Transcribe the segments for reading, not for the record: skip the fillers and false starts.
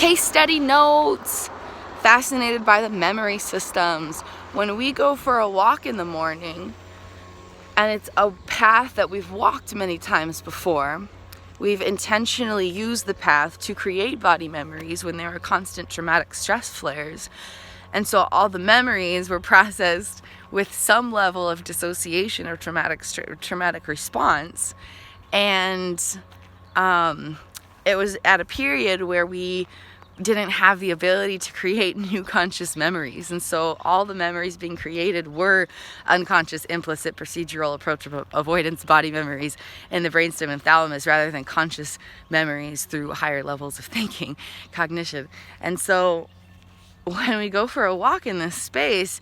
case study notes. Fascinated by the memory systems. When we go for a walk in the morning, and it's a path that we've walked many times before, we've intentionally used the path to create body memories when there are constant traumatic stress flares. And so all the memories were processed with some level of dissociation or traumatic response. And it was at a period where we didn't have the ability to create new conscious memories. And so all the memories being created were unconscious, implicit, procedural, approachable, avoidance, body memories in the brainstem and thalamus, rather than conscious memories through higher levels of thinking, cognition. And so when we go for a walk in this space,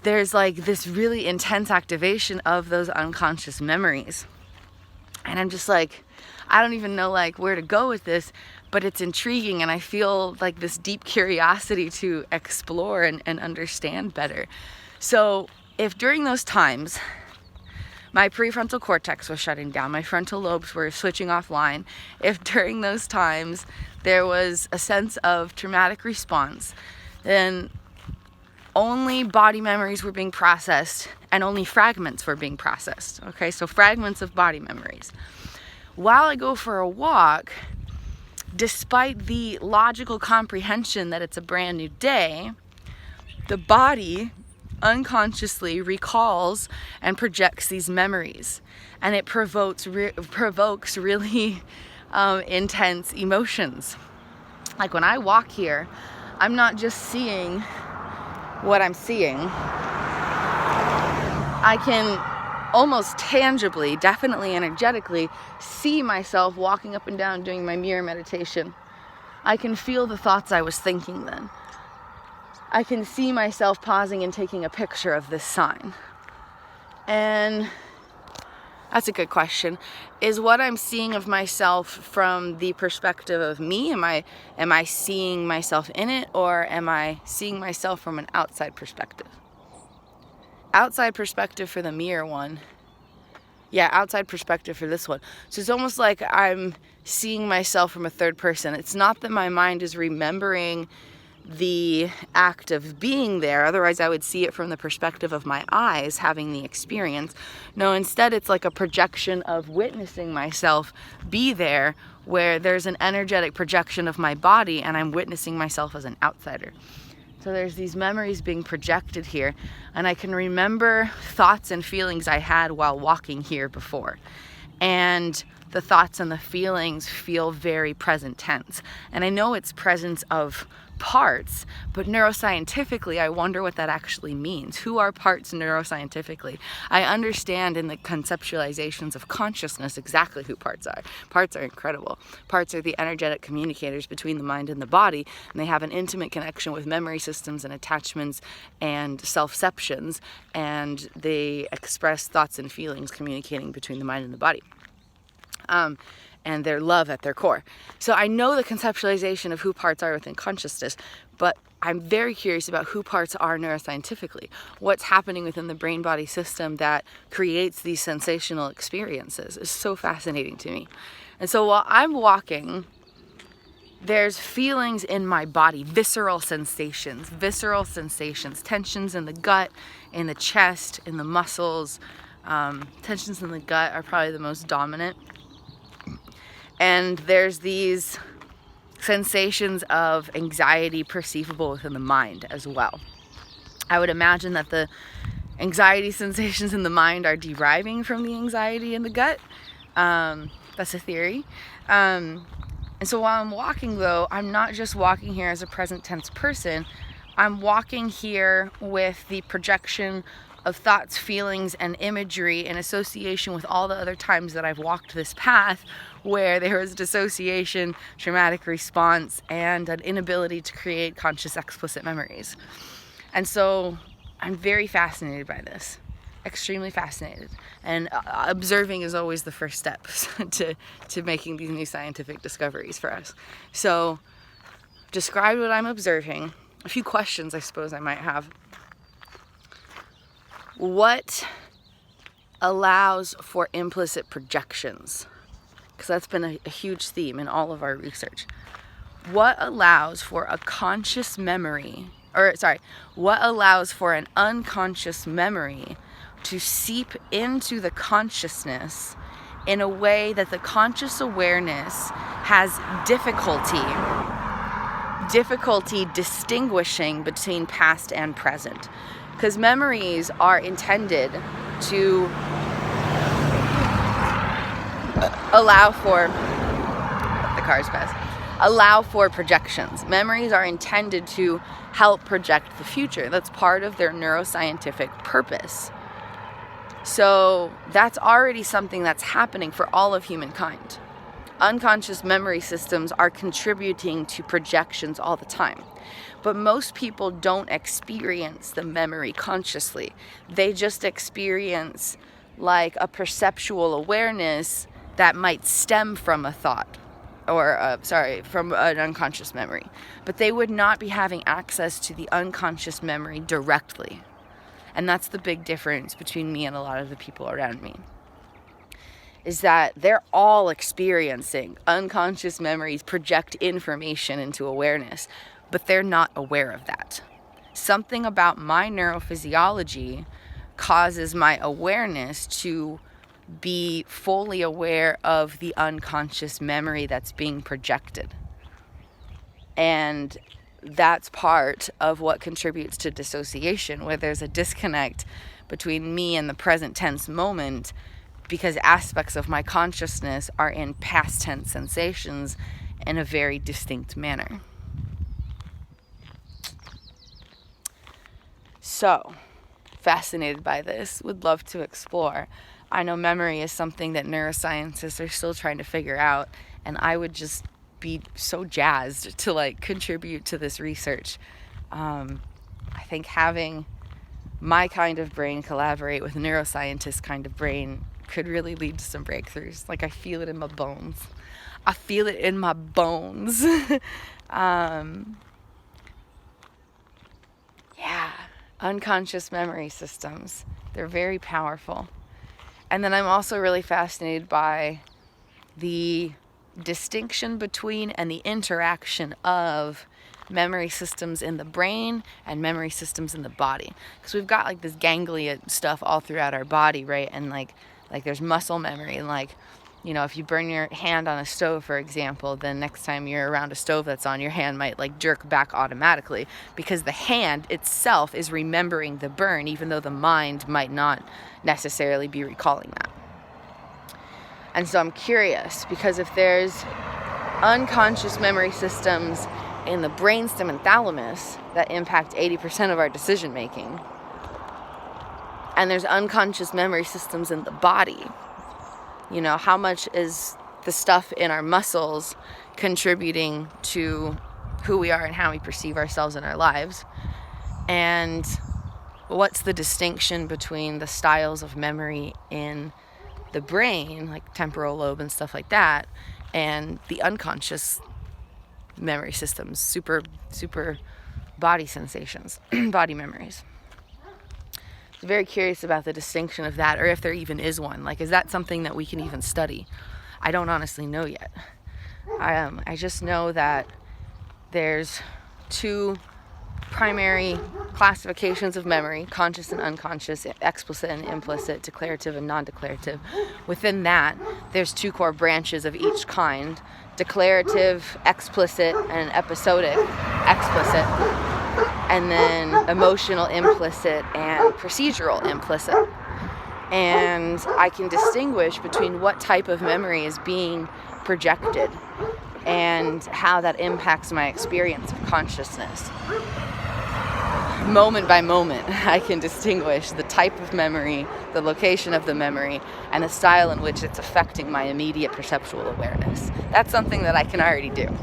there's like this really intense activation of those unconscious memories. And I'm just like, I don't even know like where to go with this, but it's intriguing, and I feel like this deep curiosity to explore and understand better. So if during those times my prefrontal cortex was shutting down, my frontal lobes were switching offline, if during those times there was a sense of traumatic response, then only body memories were being processed and only fragments were being processed. Okay, so fragments of body memories. While I go for a walk, despite the logical comprehension that it's a brand new day, the body unconsciously recalls and projects these memories, and it provokes really intense emotions. Like when I walk here, I'm not just seeing what I'm seeing. I can almost tangibly, definitely energetically, see myself walking up and down doing my mirror meditation. I can feel the thoughts I was thinking then. I can see myself pausing and taking a picture of this sign. And that's a good question. Is what I'm seeing of myself from the perspective of me? Am I seeing myself in it, or am I seeing myself from an outside perspective? Outside perspective for the mirror one. Yeah, outside perspective for this one. So it's almost like I'm seeing myself from a third person. It's not that my mind is remembering the act of being there, otherwise I would see it from the perspective of my eyes having the experience. No, instead it's like a projection of witnessing myself be there, where there's an energetic projection of my body and I'm witnessing myself as an outsider. So there's these memories being projected here, and I can remember thoughts and feelings I had while walking here before. And the thoughts and the feelings feel very present tense. And I know it's presence of parts, but neuroscientifically, I wonder what that actually means. Who are parts neuroscientifically? I understand in the conceptualizations of consciousness exactly who parts are. Parts are incredible. Parts are the energetic communicators between the mind and the body, and they have an intimate connection with memory systems and attachments and self-ceptions, and they express thoughts and feelings communicating between the mind and the body. And their love at their core. So I know the conceptualization of who parts are within consciousness, but I'm very curious about who parts are neuroscientifically. What's happening within the brain-body system that creates these sensational experiences is so fascinating to me. And so while I'm walking, there's feelings in my body, visceral sensations, tensions in the gut, in the chest, in the muscles. Tensions in the gut are probably the most dominant. And there's these sensations of anxiety perceivable within the mind as well. I would imagine that the anxiety sensations in the mind are deriving from the anxiety in the gut. That's a theory. And so while I'm walking, though, I'm not just walking here as a present tense person. I'm walking here with the projection of thoughts, feelings, and imagery in association with all the other times that I've walked this path where there was dissociation, traumatic response, and an inability to create conscious, explicit memories. And so I'm very fascinated by this, extremely fascinated. And observing is always the first step to making these new scientific discoveries for us. So describe what I'm observing. A few questions I suppose I might have. What allows for implicit projections? Because that's been a huge theme in all of our research. what allows for a conscious memory, what allows for an unconscious memory to seep into the consciousness in a way that the conscious awareness has difficulty distinguishing between past and present. Because memories are intended to allow for projections. Memories are intended to help project the future. That's part of their neuroscientific purpose. So that's already something that's happening for all of humankind. Unconscious memory systems are contributing to projections all the time. But most people don't experience the memory consciously. They just experience like a perceptual awareness that might stem from a thought, or from an unconscious memory. But they would not be having access to the unconscious memory directly. And that's the big difference between me and a lot of the people around me, is that they're all experiencing unconscious memories project information into awareness, but they're not aware of that. Something about my neurophysiology causes my awareness to be fully aware of the unconscious memory that's being projected. And that's part of what contributes to dissociation, where there's a disconnect between me and the present tense moment, because aspects of my consciousness are in past tense sensations in a very distinct manner. So, fascinated by this, would love to explore. I know memory is something that neuroscientists are still trying to figure out, and I would just be so jazzed to like contribute to this research. I think having my kind of brain collaborate with a neuroscientist kind of brain could really lead to some breakthroughs. Like, I feel it in my bones. Unconscious memory systems. They're very powerful. And then I'm also really fascinated by the distinction between and the interaction of memory systems in the brain and memory systems in the body. Because we've got like this ganglia stuff all throughout our body, right? And like there's muscle memory, and like, you know, if you burn your hand on a stove, for example, then next time you're around a stove that's on, your hand might like jerk back automatically, because the hand itself is remembering the burn, even though the mind might not necessarily be recalling that. And so I'm curious, because if there's unconscious memory systems in the brainstem and thalamus that impact 80% of our decision making, and there's unconscious memory systems in the body, you know, how much is the stuff in our muscles contributing to who we are and how we perceive ourselves in our lives? And what's the distinction between the styles of memory in the brain, like temporal lobe and stuff like that, and the unconscious memory systems, super body sensations, body memories? I'm very curious about the distinction of that, or if there even is one. Like, is that something that we can even study? I don't honestly know yet. I just know that there's two primary classifications of memory: conscious and unconscious, explicit and implicit, declarative and non-declarative. Within that, there's two core branches of each kind: declarative, explicit, and episodic, explicit. And then emotional implicit and procedural implicit. And I can distinguish between what type of memory is being projected and how that impacts my experience of consciousness. Moment by moment, I can distinguish the type of memory, the location of the memory, and the style in which it's affecting my immediate perceptual awareness. That's something that I can already do.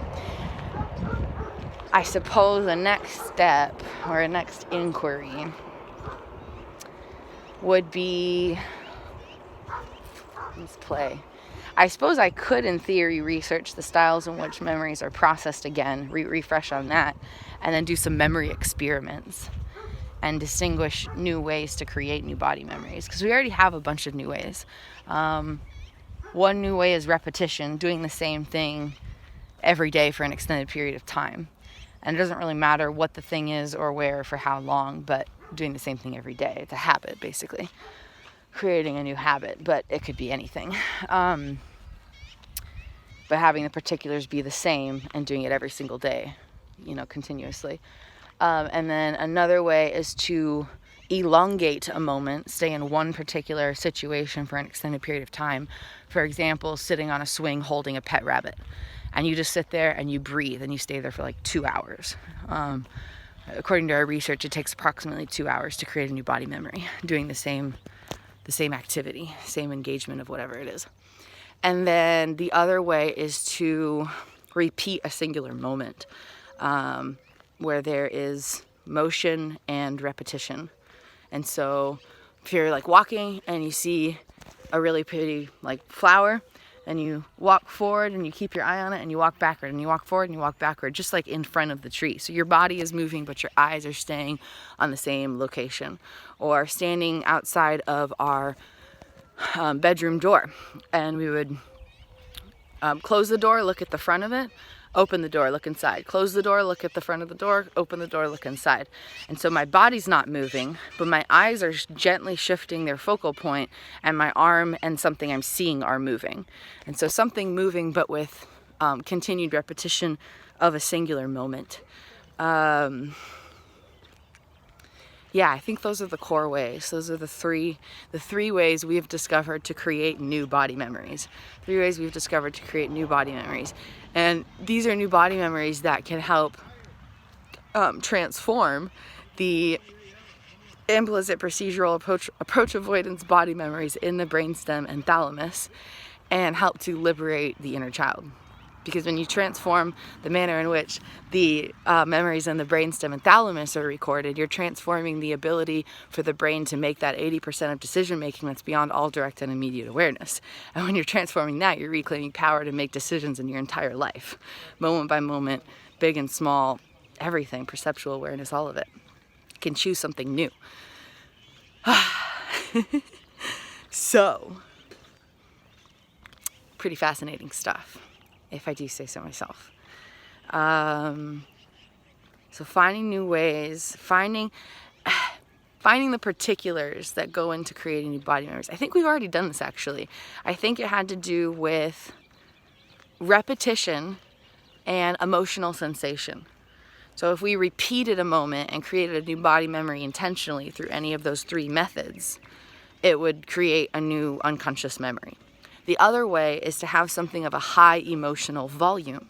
I suppose a next step, or a next inquiry, would be, let's play. I suppose I could, in theory, research the styles in which memories are processed again, refresh on that, and then do some memory experiments and distinguish new ways to create new body memories. Because we already have a bunch of new ways. One new way is repetition, doing the same thing every day for an extended period of time. And it doesn't really matter what the thing is or where, for how long, but doing the same thing every day. It's a habit, basically. Creating a new habit, but it could be anything. But having the particulars be the same and doing it every single day, continuously. And then another way is to elongate a moment, stay in one particular situation for an extended period of time. For example, sitting on a swing holding a pet rabbit. And you just sit there and you breathe and you stay there for like 2 hours. According to our research, it takes approximately 2 hours to create a new body memory, doing the same activity, same engagement of whatever it is. And then the other way is to repeat a singular moment, where there is motion and repetition. And so if you're like walking and you see a really pretty like flower, and you walk forward and you keep your eye on it and you walk backward and you walk forward and you walk backward, just like in front of the tree. So your body is moving, but your eyes are staying on the same location. Or standing outside of our bedroom door, and we would close the door, look at the front of it, open the door, look inside, close the door, look at the front of the door, open the door, look inside. And so my body's not moving, but my eyes are gently shifting their focal point, and my arm and something I'm seeing are moving. And so something moving, but with continued repetition of a singular moment. Yeah, I think those are the core ways. Those are the three ways we've discovered to create new body memories. 3 ways we've discovered to create new body memories. And these are new body memories that can help transform the implicit procedural approach avoidance body memories in the brainstem and thalamus, and help to liberate the inner child. Because when you transform the manner in which the memories in the brainstem and thalamus are recorded, you're transforming the ability for the brain to make that 80% of decision making that's beyond all direct and immediate awareness. And when you're transforming that, you're reclaiming power to make decisions in your entire life, moment by moment, big and small, everything, perceptual awareness, all of it. You can choose something new. So, pretty fascinating stuff, if I do say so myself. So finding new ways, finding the particulars that go into creating new body memories. I think we've already done this, actually. I think it had to do with repetition and emotional sensation. So if we repeated a moment and created a new body memory intentionally through any of those 3 methods, it would create a new unconscious memory. The other way is to have something of a high emotional volume.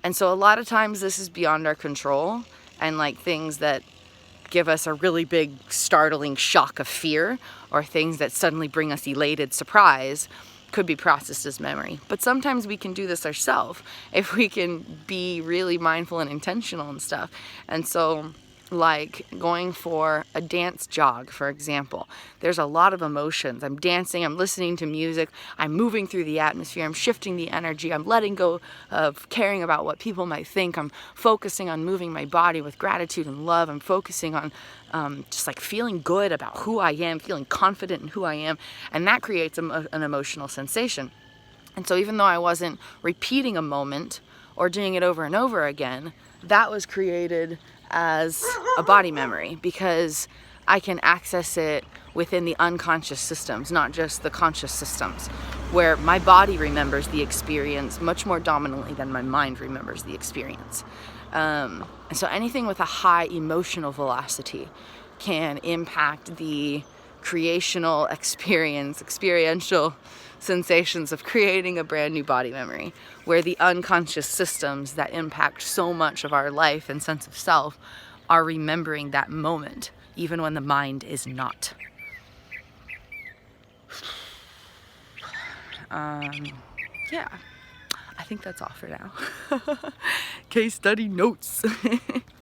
And so a lot of times this is beyond our control, and like things that give us a really big startling shock of fear, or things that suddenly bring us elated surprise, could be processed as memory. But sometimes we can do this ourselves if we can be really mindful and intentional and stuff. And so like going for a dance jog, for example, there's a lot of emotions. I'm dancing, I'm listening to music, I'm moving through the atmosphere, I'm shifting the energy, I'm letting go of caring about what people might think, I'm focusing on moving my body with gratitude and love, I'm focusing on just like feeling good about who I am, feeling confident in who I am, and that creates an emotional sensation. And so even though I wasn't repeating a moment or doing it over and over again, that was created as a body memory, because I can access it within the unconscious systems, not just the conscious systems, where my body remembers the experience much more dominantly than my mind remembers the experience. And so anything with a high emotional velocity can impact the creational experiential sensations of creating a brand new body memory, where the unconscious systems that impact so much of our life and sense of self are remembering that moment, even when the mind is not. Yeah, I think that's all for now. Case study notes.